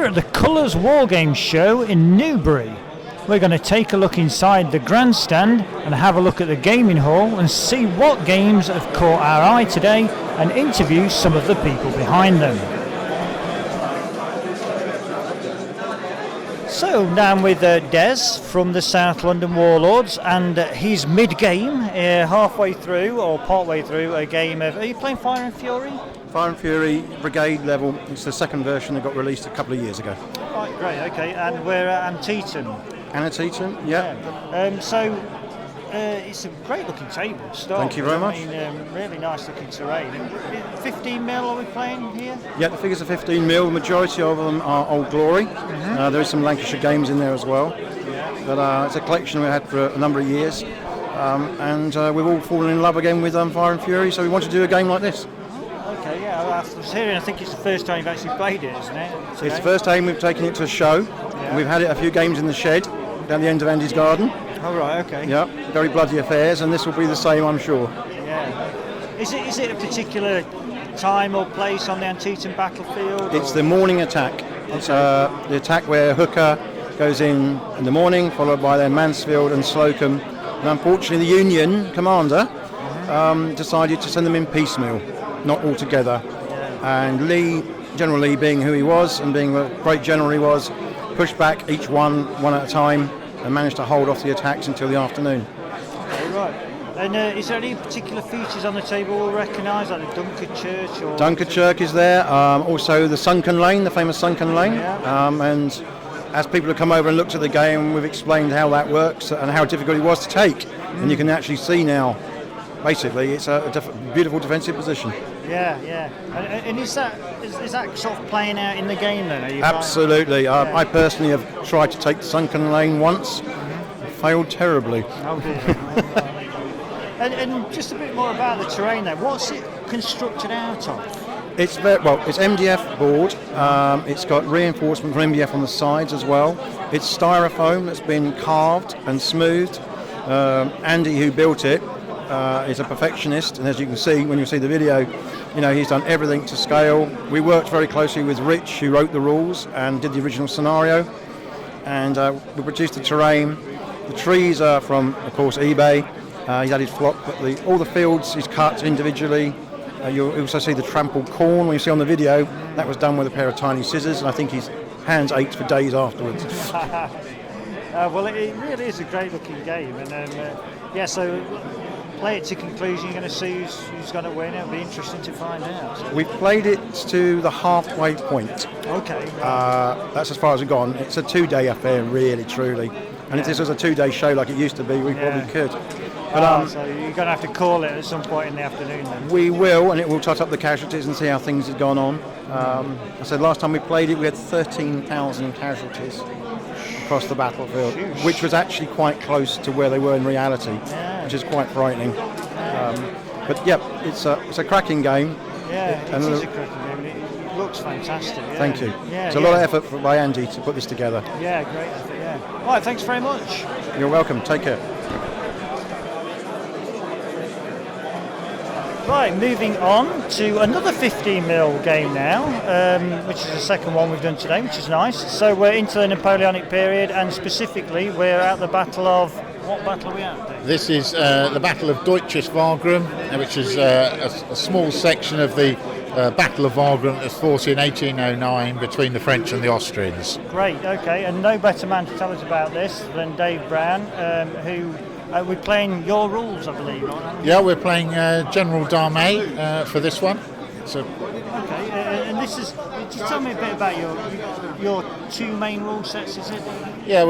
here at the Colours Wargames Show in Newbury. We're going to take a look inside the grandstand and have a look at the gaming hall and see what games have caught our eye today and interview some of the people behind them. So now I'm with Des from the South London Warlords, and he's mid-game, halfway through or partway through a game of... Are you playing Fire and Fury? Fire and Fury Brigade level. It's the second version that got released a couple of years ago. Right, great, okay. And we're at ANTIETAM. ANTIETAM, yeah. So it's a great looking table to start. Thank you very much. I mean, really nice looking terrain. 15 mil are we playing here? Yeah, the figures are 15 mil. The majority of them are Old Glory. There is some Lancashire games in there as well. Yeah. But it's a collection we had for a number of years. And we've all fallen in love again with Fire and Fury, so we want to do a game like this. Okay, yeah, I was hearing, I think it's the first time you've actually played it, isn't it? Today? It's the first time we've taken it to a show. Yeah. We've had it a few games in the shed down the end of Andy's garden. Oh, right, okay. Yeah, very bloody affairs, and this will be the same, I'm sure. Yeah. Is it a particular time or place on the Antietam battlefield? It's the morning attack. It's the attack where Hooker goes in the morning, followed by then Mansfield and Slocum. And unfortunately, the Union commander decided to send them in piecemeal, not all together. Yeah. And Lee, General Lee, being who he was and being the great general he was, pushed back each one at a time and managed to hold off the attacks until the afternoon. Okay, right. And is there any particular features on the table we'll recognise, like the Dunkard Church? Or Dunkard Church is there, also the Sunken Lane, the famous Sunken Lane. Yeah. And as people have come over and looked at the game, we've explained how that works and how difficult it was to take. And you can actually see now, basically, it's a beautiful defensive position. Yeah, yeah. And is that sort of playing out in the game then? Are you Absolutely. I personally have tried to take the Sunken Lane once, failed terribly. Oh dear. and just a bit more about the terrain then. What's it constructed out of? It's it's MDF board. It's got reinforcement from MDF on the sides as well. It's styrofoam that's been carved and smoothed. Andy, who built it, is a perfectionist, and as you can see when you see the video, he's done everything to scale. We worked very closely with Rich, who wrote the rules and did the original scenario, and we produced the terrain. The trees are from, of course, eBay. He's added flock, but all the fields he's cut individually. You'll also see the trampled corn when you see on the video. That was done with a pair of tiny scissors, and I think his hands ached for days afterwards. Well, it really is a great looking game, and so play it to conclusion. You're going to see who's going to win. It'll be interesting to find out. So. We've played it to the halfway point. Okay. Right. That's as far as we've gone. It's a 2-day affair, really, truly. And if this was a 2-day show like it used to be, we probably could. But, so you're going to have to call it at some point in the afternoon then? We will, and it will tot up the casualties and see how things have gone on. I said last time we played it, we had 13,000 casualties across the battlefield, which was actually quite close to where they were in reality, which is quite frightening. But yeah, it's a cracking game. Yeah, it is a cracking game. It looks fantastic. Yeah. Thank you. Yeah, it's a lot of effort by Andy to put this together. Yeah, great effort, yeah. All right, thanks very much. You're welcome. Take care. Right, moving on to another 15mm game now, which is the second one we've done today, which is nice. So we're into the Napoleonic period, and specifically we're at the Battle of... What battle are we at, Dave? This is the Battle of DEUTSCH-WAGRAM, which is a small section of the Battle of Wagram that was fought in 1809 between the French and the Austrians. Great, okay, and no better man to tell us about this than Dave Brown, who... we're playing your rules, I believe, right? Yeah, we're playing General d'Armée for this one. Okay, and this is... Just tell me a bit about your two main rule sets, is it? Yeah,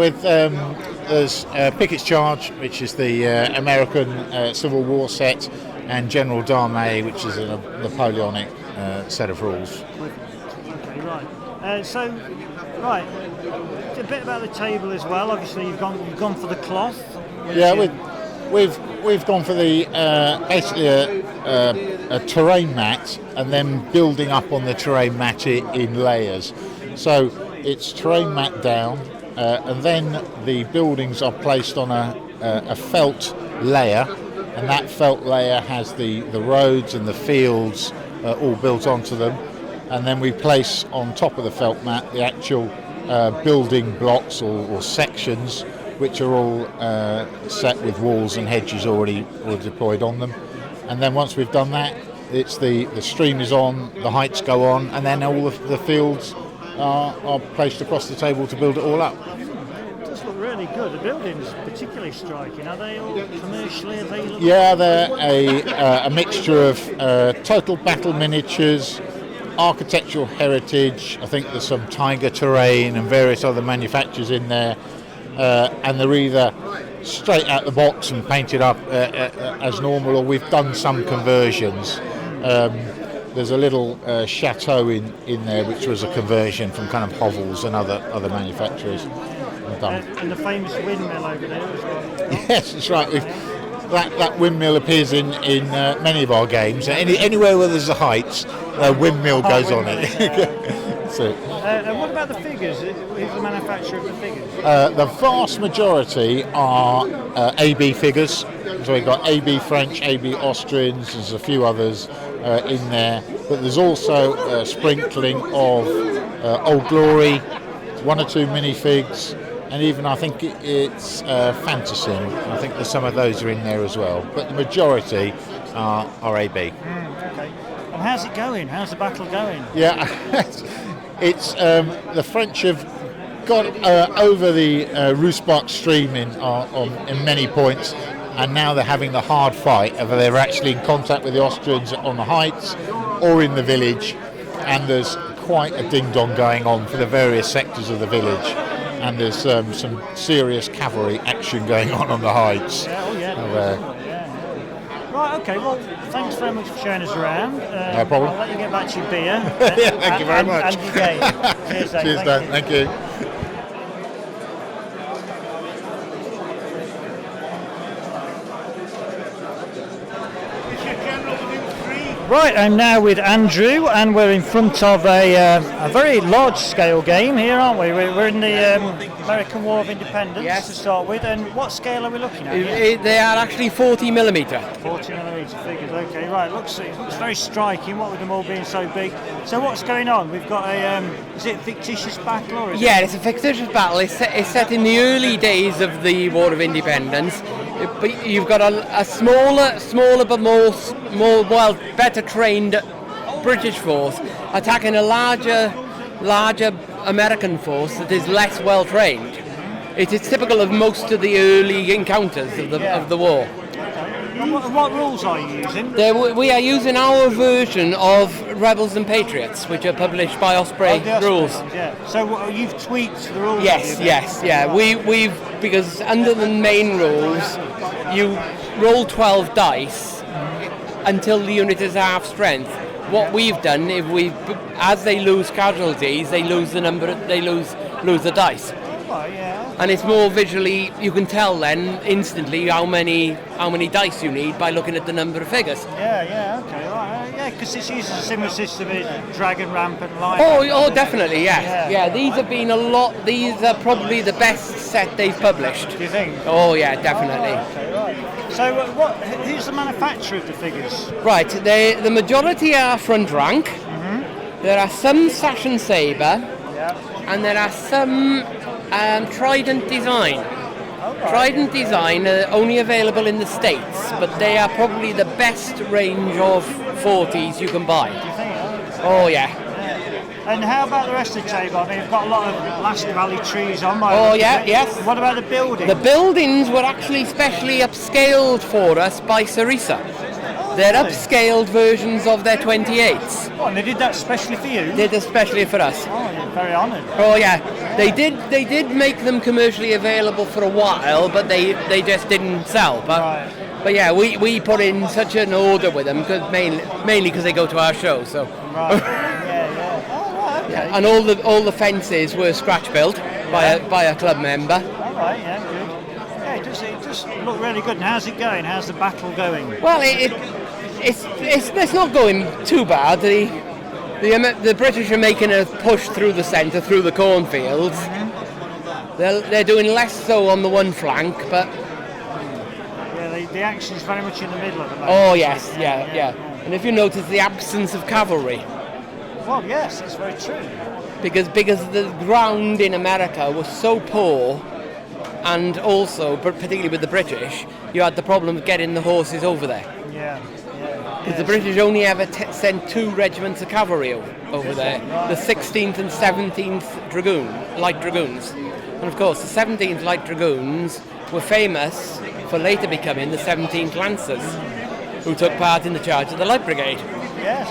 there's Pickett's Charge, which is the American Civil War set, and General d'Armée, which is a Napoleonic set of rules. Okay, right. A bit about the table as well. Obviously, you've gone for the cloth. Yeah, we've gone for the basically a terrain mat, and then building up on the terrain mat in layers. So it's terrain mat down, and then the buildings are placed on a felt layer, and that felt layer has the roads and the fields all built onto them. and then we place on top of the felt mat the actual building blocks or sections, which are all set with walls and hedges already deployed on them. And then once we've done that, it's the stream is on, the heights go on, and then all of the fields are placed across the table to build it all up. It does look really good. The buildings particularly striking. Are they all commercially available? Yeah, they're a mixture of total battle miniatures, architectural heritage. I think there's some tiger terrain and various other manufacturers in there, and they're either straight out the box and painted up as normal, or we've done some conversions. There's a little chateau in there which was a conversion from kind of hovels and other manufacturers. And the famous windmill over there as well. Yes, that's right. That windmill appears in many of our games. Anywhere where there's a heights, a windmill goes on it. That's it. And what about the figures? Who's the manufacturer of the figures? The vast majority are AB figures. So we've got AB French, AB Austrians, there's a few others in there. But there's also a sprinkling of Old Glory, one or two minifigs, and even I think it's Fantasy. I think there's some of those are in there as well. But the majority are AB. Okay. And how's it going? How's the battle going? Yeah, it's the French have got over the Roosbach stream in many points, and now they're having the hard fight. Whether they're actually in contact with the Austrians on the heights or in the village, and there's quite a ding-dong going on for the various sectors of the village, and there's some serious cavalry action going on the heights. Right, okay, well, thanks very much for showing us around. No problem. I'll let you get back to your beer. Yeah, thank you very much. And your game. Cheers, Dave. Cheers, Dan. Thank you. Right, I'm now with Andrew, and we're in front of a very large-scale game here, aren't we? We're in the American War of Independence to start with, and what scale are we looking at here? They are actually 40mm. 40mm figures, okay, right. It looks very striking, what with them all being so big. So what's going on? We've got a, is it a fictitious battle? Or It's a fictitious battle. It's set in the early days of the War of Independence. But you've got a smaller but more better trained British force attacking a larger American force that is less well trained. It is typical of most of the early encounters of the war. And what rules are you using? We are using our version of Rebels and Patriots, which are published by Osprey Rules. So you've tweaked the rules? Yes. We've because under the main rules, you roll 12 dice until the unit is half strength. What we've done, as they lose casualties, they lose the dice. And it's more visually, you can tell then instantly how many dice you need by looking at the number of figures. Because it uses a similar system as Dragon Ramp and Lion. Oh, definitely, yeah. These have been these are probably the best set they've published. Do you think? Oh yeah, definitely. Right. So who's the manufacturer of the figures? Right, the majority are front rank. Mm-hmm. There are some Sash and Sabre, and there are some Trident Design. Trident Design are only available in the States, but they are probably the best range of 40s you can buy. Do you think? Oh yeah. And how about the rest of the table? I mean, we've got a lot of Last Valley trees on my yes. What about the buildings? The buildings were actually specially upscaled for us by Sarisa. They're upscaled versions of their 28s. Oh, and they did that specially for you? They did especially for us. Oh, you're very honoured. Oh yeah, they did make them commercially available for a while, but they just didn't sell. But yeah, we put in such an order with them mainly because they go to our show. So. Right. Okay. And all the fences were scratch built by a club member. All right, yeah, good. Yeah, it does look really good. And how's it going? How's the battle going? Well, it's not going too bad. The British are making a push through the centre, through the cornfields. Mm-hmm. They're doing less so on the one flank, but the action's very much in the middle of the moment. Oh yes, yeah. And if you notice the absence of cavalry. Well, yes, it's very true. Because the ground in America was so poor, and also, particularly with the British, you had the problem of getting the horses over there. Yeah. Because the British only ever sent 2 regiments of cavalry over there, the 16th and 17th Light Dragoons. And of course, the 17th Light Dragoons were famous for later becoming the 17th Lancers, who took part in the charge of the Light Brigade. Yes,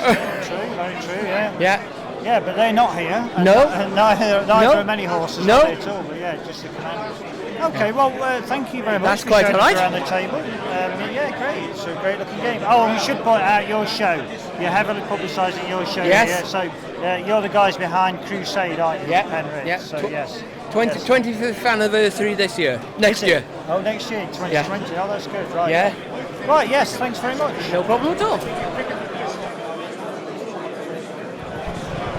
very true, yeah. Yeah. Yeah, but they're not here. And No. Neither are many horses No. at all, but yeah, just the commanders. Okay, well, thank you very much. That's for quite showing all us right. around the table. Yeah, great. It's a great looking game. Oh, and we should point out your show. You're heavily publicising your show. Yes. Here. So you're the guys behind Crusade, aren't you? Yeah. Penrith. Yeah. So yes. 25th anniversary this year. Next year. Oh, next year, 2020. Oh, that's good. Right. Yeah. Right. Yes. Thanks very much. No problem at all.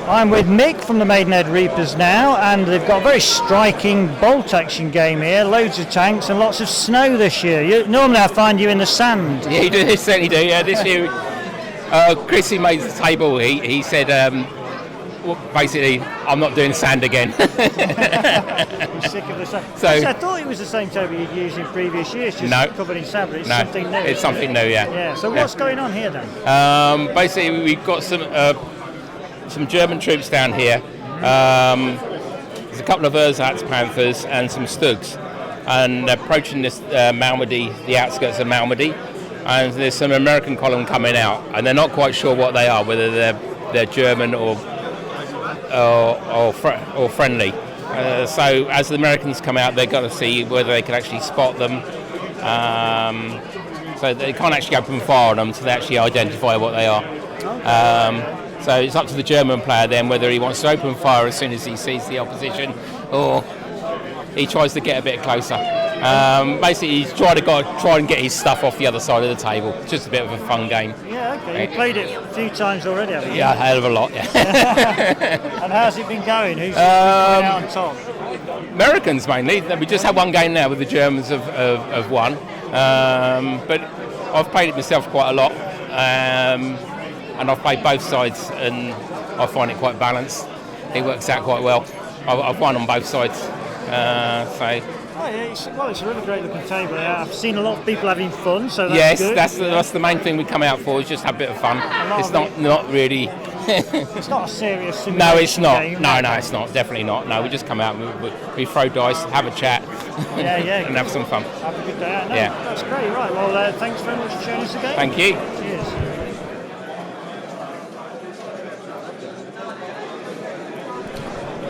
I'm with Mick from the Maidenhead Reapers now, and they've got a very striking bolt action game here, loads of tanks and lots of snow this year. Normally I find you in the sand. Yeah, you do. They certainly do. Yeah, this year, Chris, who made the table, he said, well, basically, I'm not doing sand again. I'm sick of the sand. So- I thought it was the same table you'd used in previous years, just No. covered in sand, but it's No, something new. it's something new, yeah. Yeah, so what's going on here then? Basically, we've got some German troops down here. There's a couple of Ersatz Panthers and some Stugs, and they're approaching this Malmedy, the outskirts of Malmedy, and there's some American column coming out, and they're not quite sure what they are, whether they're German or friendly. So as the Americans come out, they've got to see whether they can actually spot them. So they can't actually open fire on them, so they actually identify what they are. So it's up to the German player then whether he wants to open fire as soon as he sees the opposition, or he tries to get a bit closer. Basically, he's trying to get his stuff off the other side of the table. It's just a bit of a fun game. Yeah, okay. You played it a few times already, haven't you? Yeah, a hell of a lot, yeah. And how's it been going? Who's coming out on top? Americans mainly. We just had one game now with the Germans of one. But I've played it myself quite a lot. And I've played both sides, and I find it quite balanced. It works out quite well. I've won on both sides. Oh, yeah, it's a really great looking table. Yeah. I've seen a lot of people having fun, so that's Yes, good. that's the main thing we come out for, is just have a bit of fun. It's not really... It's not a serious simulation No, it's not. game. No, it's not. Definitely not. No, we just come out, we throw dice, have a chat, Yeah, and have some fun. Have a good day out. No, Yeah. That's great. Right, well, thanks very much for showing us the game. Thank you. Cheers.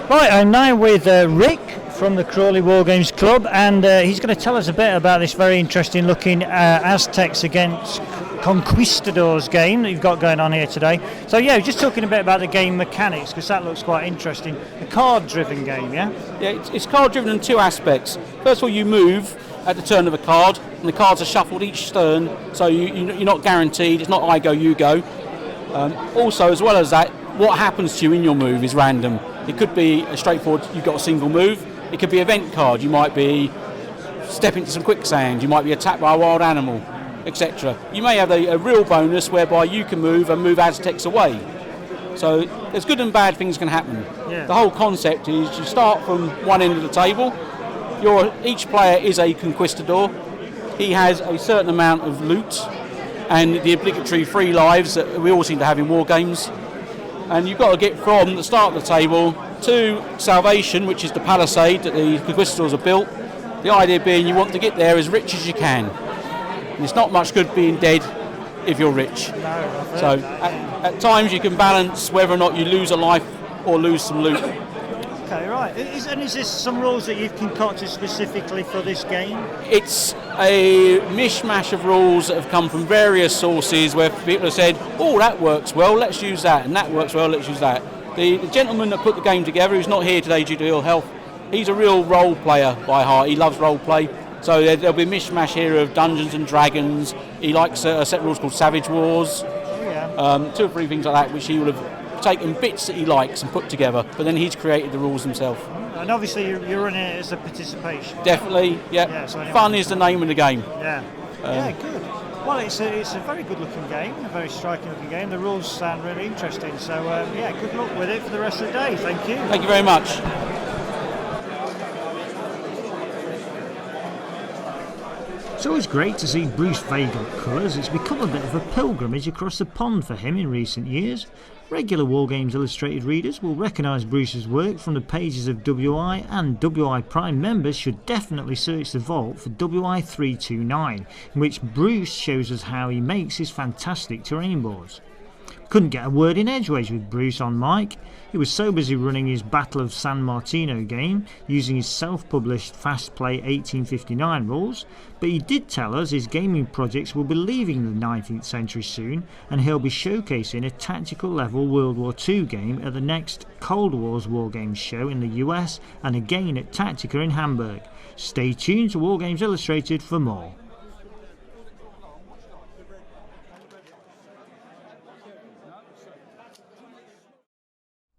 Right, I'm now with Rick from the Crawley Wargames Club, and he's going to tell us a bit about this very interesting looking Aztecs against Conquistadors game that you've got going on here today. So yeah, just talking a bit about the game mechanics, because that looks quite interesting. A card-driven game, yeah? Yeah, it's card-driven in 2 aspects. First of all, you move at the turn of a card, and the cards are shuffled each turn, so you're not guaranteed. It's not I go, you go. Also, as well as that, what happens to you in your move is random. It could be a straightforward, you've got a single move. It could be event card. You might be step into some quicksand. You might be attacked by a wild animal, etc. You may have a real bonus whereby you can move and move Aztecs away. So there's good and bad things can happen. Yeah. The whole concept is you start from one end of the table. Each player is a conquistador. He has a certain amount of loot and the obligatory 3 lives that we all seem to have in war games. And you've got to get from the start of the table to salvation, which is the palisade that the conquistadors have built. The idea being you want to get there as rich as you can. And it's not much good being dead if you're rich. So at times you can balance whether or not you lose a life or lose some loot. Okay, right. Is this some rules that you've concocted specifically for this game? It's a mishmash of rules that have come from various sources where people have said, oh, that works well, let's use that, and that works well, let's use that. The gentleman that put the game together, who's not here today due to ill health, he's a real role player by heart. He loves role play. So there'll be a mishmash here of Dungeons and Dragons. He likes a set of rules called Savage Wars. Oh, yeah. 2 or 3 things like that, which he will have taken bits that he likes and put together, but then he's created the rules himself. And obviously you're running it as a participation. Definitely, yeah. So Fun is the name of the game. Yeah. Yeah, good. Well, it's a very good looking game, a very striking looking game. The rules sound really interesting, so yeah, good luck with it for the rest of the day. Thank you. Thank you very much. It's always great to see Bruce Weigle at Colours. It's become a bit of a pilgrimage across the pond for him in recent years. Regular Wargames Illustrated readers will recognise Bruce's work from the pages of WI, and WI Prime members should definitely search the vault for WI 329, in which Bruce shows us how he makes his fantastic terrain boards. Couldn't get a word in edgeways with Bruce on mic. He was so busy running his Battle of San Martino game using his self-published Fast Play 1859 rules, but he did tell us his gaming projects will be leaving the 19th century soon, and he'll be showcasing a tactical level World War II game at the next Colours Wargames Show in the US and again at Tactica in Hamburg. Stay tuned to Wargames Illustrated for more.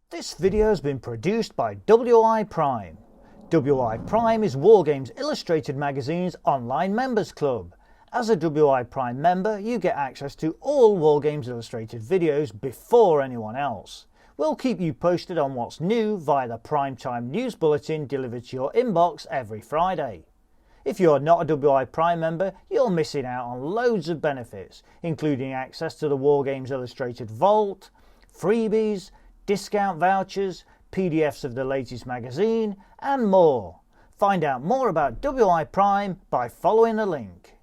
This video has been produced by WI Prime. WI Prime is Wargames Illustrated magazine's online members club. As a WI Prime member, you get access to all Wargames Illustrated videos before anyone else. We'll keep you posted on what's new via the Primetime News Bulletin delivered to your inbox every Friday. If you're not a WI Prime member, you're missing out on loads of benefits, including access to the Wargames Illustrated Vault, freebies, discount vouchers, PDFs of the latest magazine, and more. Find out more about WI Prime by following the link.